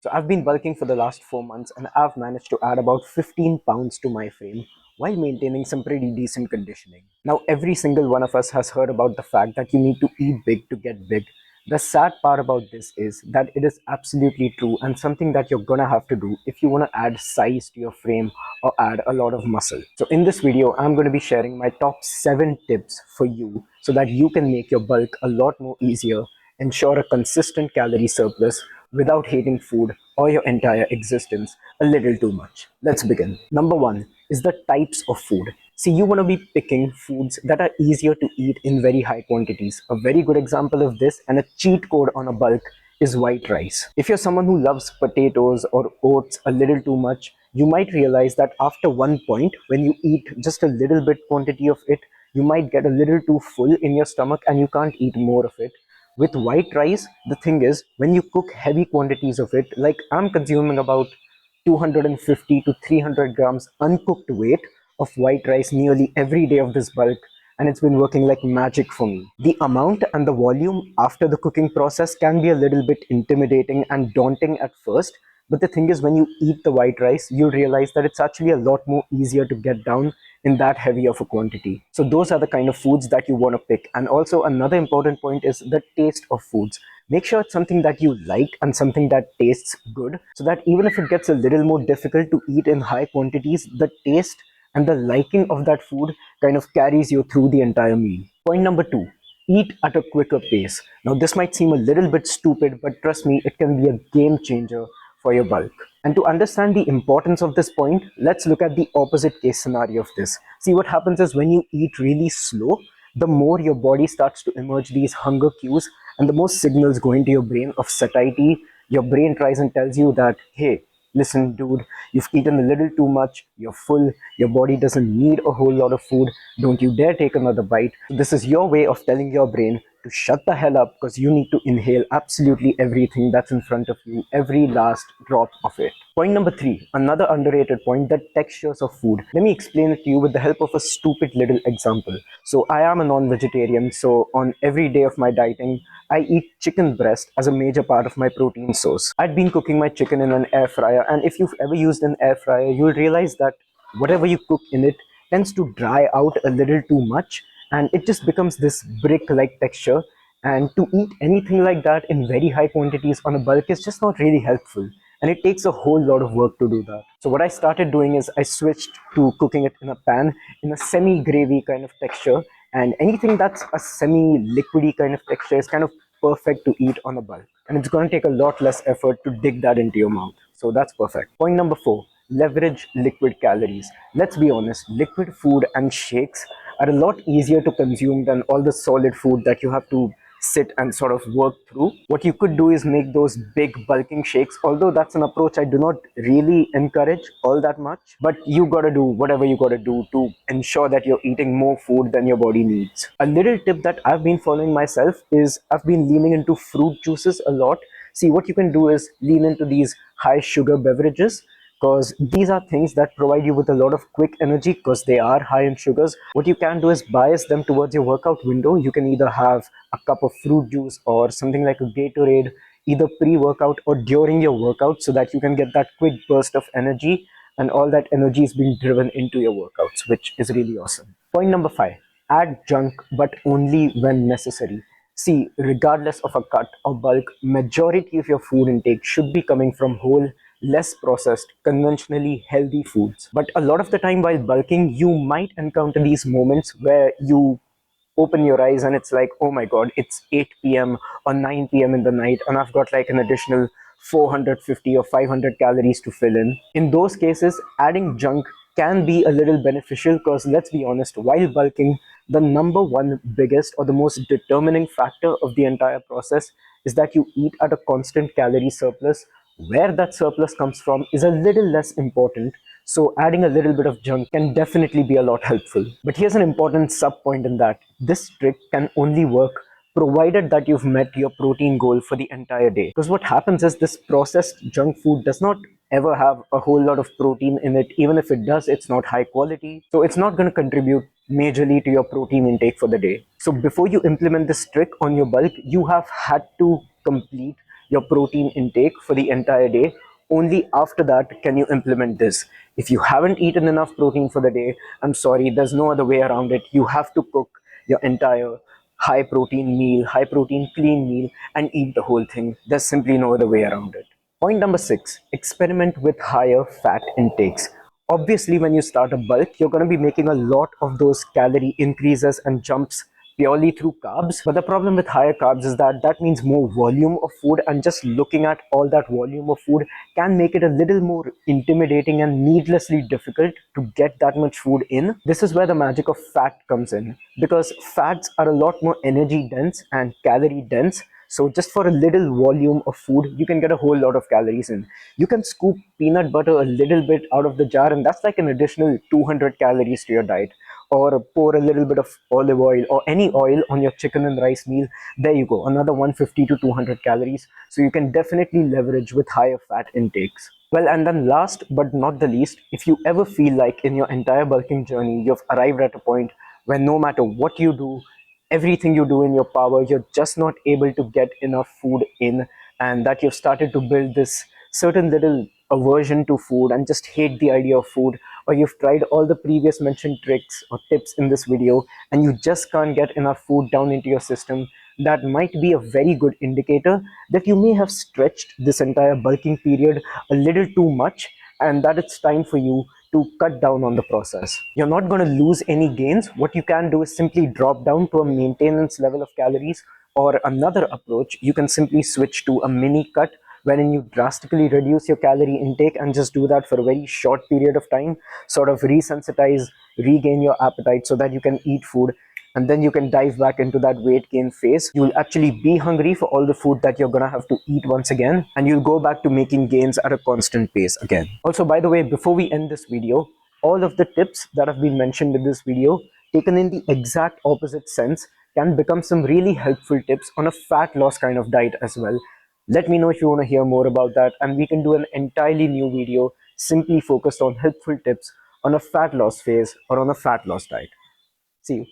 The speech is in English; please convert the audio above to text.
So I've been bulking for the last 4 months and I've managed to add about 15 pounds to my frame while maintaining some pretty decent conditioning. Now, every single one of us has heard about the fact that you need to eat big to get big. The sad part about this is that it is absolutely true and something that you're gonna have to do if you wanna add size to your frame or add a lot of muscle. So in this video, I'm gonna be sharing my top 7 tips for you so that you can make your bulk a lot more easier, ensure a consistent calorie surplus without hating food or your entire existence a little too much. Let's begin. Number one is the types of food. See, you want to be picking foods that are easier to eat in very high quantities. A very good example of this and a cheat code on a bulk is white rice. If you're someone who loves potatoes or oats a little too much, you might realize that after one point, when you eat just a little bit quantity of it, you might get a little too full in your stomach and you can't eat more of it. With white rice, the thing is, when you cook heavy quantities of it, like I'm consuming about 250 to 300 grams uncooked weight of white rice nearly every day of this bulk, and it's been working like magic for me. The amount and the volume after the cooking process can be a little bit intimidating and daunting at first, but the thing is, when you eat the white rice, you'll realize that it's actually a lot more easier to get down in that heavy of a quantity. So those are the kind of foods that you want to pick. And also another important point is the taste of foods. Make sure it's something that you like and something that tastes good, so that even if it gets a little more difficult to eat in high quantities, the taste and the liking of that food kind of carries you through the entire meal. Point number two, eat at a quicker pace. Now, this might seem a little bit stupid, but trust me, it can be a game changer for your bulk. And to understand the importance of this point, let's look at the opposite case scenario of this. See, what happens is when you eat really slow, the more your body starts to emerge these hunger cues and the more signals go into your brain of satiety. Your brain tries and tells you that, hey, listen, dude, you've eaten a little too much, you're full, your body doesn't need a whole lot of food, don't you dare take another bite. This is your way of telling your brain to shut the hell up because you need to inhale absolutely everything that's in front of you, every last drop of it. Point number three, another underrated point, the textures of food. Let me explain it to you with the help of a stupid little example. So I am a non-vegetarian, so on every day of my dieting, I eat chicken breast as a major part of my protein source. I'd been cooking my chicken in an air fryer, and if you've ever used an air fryer, you'll realize that whatever you cook in it tends to dry out a little too much, and it just becomes this brick like texture. And to eat anything like that in very high quantities on a bulk is just not really helpful, and it takes a whole lot of work to do that. So what I started doing is I switched to cooking it in a pan in a semi gravy kind of texture, and anything that's a semi liquidy kind of texture is kind of perfect to eat on a bulk, and it's going to take a lot less effort to dig that into your mouth. So that's perfect. Point number four, leverage liquid calories. Let's be honest, liquid food and shakes are a lot easier to consume than all the solid food that you have to sit and sort of work through. What you could do is make those big bulking shakes, although that's an approach I do not really encourage all that much. But you gotta do whatever you gotta do to ensure that you're eating more food than your body needs. A little tip that I've been following myself is I've been leaning into fruit juices a lot. See, what you can do is lean into these high sugar beverages, because these are things that provide you with a lot of quick energy because they are high in sugars. What you can do is bias them towards your workout window. You can either have a cup of fruit juice or something like a Gatorade, either pre-workout or during your workout, so that you can get that quick burst of energy, and all that energy is being driven into your workouts, which is really awesome. Point number five, add junk but only when necessary. See, regardless of a cut or bulk, majority of your food intake should be coming from whole, less processed, conventionally healthy foods. But a lot of the time while bulking, you might encounter these moments where you open your eyes and it's like, oh my god, it's 8 p.m. or 9 p.m. in the night, and I've got like an additional 450 or 500 calories to fill in. In those cases, adding junk can be a little beneficial because let's be honest, while bulking, the number one biggest or the most determining factor of the entire process is that you eat at a constant calorie surplus. Where that surplus comes from is a little less important, so adding a little bit of junk can definitely be a lot helpful. But here's an important sub point in that this trick can only work provided that you've met your protein goal for the entire day. Because what happens is this processed junk food does not ever have a whole lot of protein in it. Even if it does, it's not high quality. So it's not going to contribute majorly to your protein intake for the day. So before you implement this trick on your bulk, you have had to complete your protein intake for the entire day. Only after that can you implement this. If you haven't eaten enough protein for the day, I'm sorry, there's no other way around it. You have to cook your entire high protein meal, high protein clean meal, and eat the whole thing. There's simply no other way around it. Point number six, experiment with higher fat intakes. Obviously, when you start a bulk, you're going to be making a lot of those calorie increases and jumps purely through carbs. But the problem with higher carbs is that that means more volume of food, and just looking at all that volume of food can make it a little more intimidating and needlessly difficult to get that much food in. This is where the magic of fat comes in, because fats are a lot more energy dense and calorie dense. So just for a little volume of food, you can get a whole lot of calories in. You can scoop peanut butter a little bit out of the jar, and that's like an additional 200 calories to your diet. Or pour a little bit of olive oil or any oil on your chicken and rice meal. There you go, another 150 to 200 calories. So you can definitely leverage with higher fat intakes. Well, and then last but not the least, if you ever feel like in your entire bulking journey, you've arrived at a point where no matter what you do, everything you do in your power, you're just not able to get enough food in, and that you've started to build this certain little aversion to food and just hate the idea of food, or you've tried all the previous mentioned tricks or tips in this video and you just can't get enough food down into your system, that might be a very good indicator that you may have stretched this entire bulking period a little too much, and that it's time for you to cut down on the process. You're not going to lose any gains. What you can do is simply drop down to a maintenance level of calories, or another approach, you can simply switch to a mini cut wherein you drastically reduce your calorie intake and just do that for a very short period of time, sort of resensitize, regain your appetite so that you can eat food, and then you can dive back into that weight gain phase. You'll actually be hungry for all the food that you're gonna have to eat once again, and you'll go back to making gains at a constant pace again. Also, by the way, before we end this video, all of the tips that have been mentioned in this video, taken in the exact opposite sense, can become some really helpful tips on a fat loss kind of diet as well. Let me know if you want to hear more about that, and we can do an entirely new video simply focused on helpful tips on a fat loss phase or on a fat loss diet. See you.